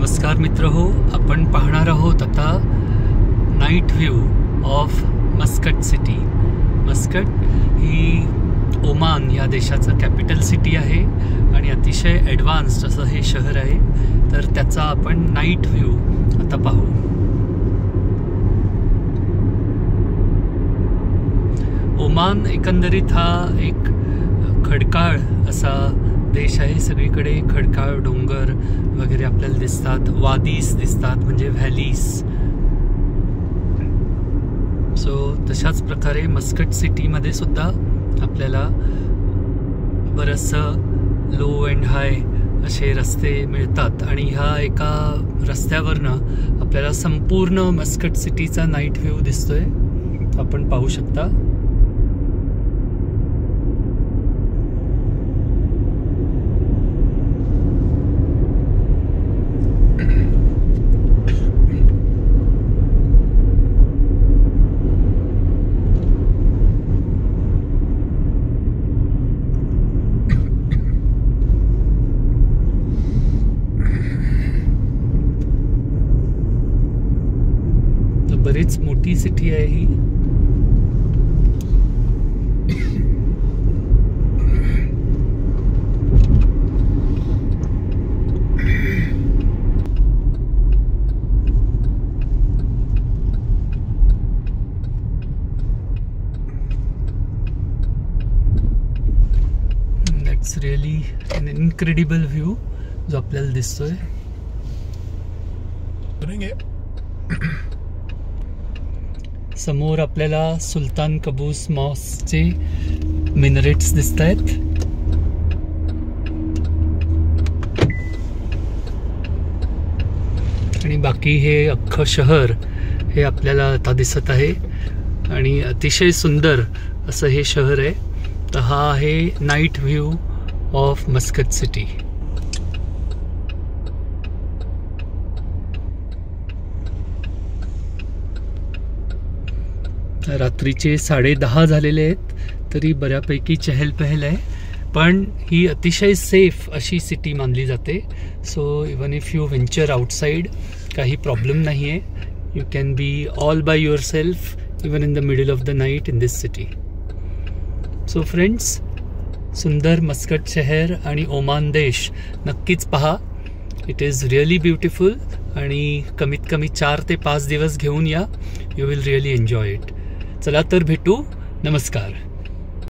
नमस्कार मित्र हो, आपण पाहणार आहोत आता night view of Muscat city. Muscat he Oman या देशाचं कॅपिटल सिटी आहे आणि अतिशय ॲडव्हान्स्ड असं हे शहर आहे। तर त्याचा आपण नाईट व्ह्यू आता पाहू। ओमान एकंदरीत हा एक खडकाळ असा देश आहे। सगळीकडे खडकाळ डोंगर वगैरे आपल्याला दिसतात, वादीस दिसतात म्हणजे व्हॅलीज। तशाच प्रकारे मस्कट सिटीमध्ये सुद्धा आपल्याला बरंचसं लो अँड हाय असे रस्ते मिळतात आणि ह्या एका रस्त्यावरनं आपल्याला संपूर्ण मस्कट सिटीचा नाईट व्ह्यू दिसतोय, आपण पाहू शकता। बरीच मोठी सिटी आहे ही। That's really an incredible view जो आपल्याला दिसतोय। समोर आपल्याला सुलतान कबूस मॉस्कचे मिनरेट्स दिसत आहेत आणि बाकी हे अख्खं शहर हे आपल्याला आता दिसत आहे आणि अतिशय सुंदर असं हे शहर आहे। तर हा आहे night view of Muscat city. रात्रीचे 10:30 झालेले आहेत तरी बऱ्यापैकी चहलपहल आहे, पण ही अतिशय सेफ अशी सिटी मानली जाते। So even if you venture outside काही प्रॉब्लेम नाही आहे। You can be all by your self even in the middle of the night in this city. So friends, सुंदर मस्कट शहर आणि ओमान देश नक्कीच पहा। इट इज रिअली ब्युटिफुल आणि कमीत कमी 4 ते 5 दिवस घेऊन या। You will really enjoy it. चला तर भेटू। नमस्कार।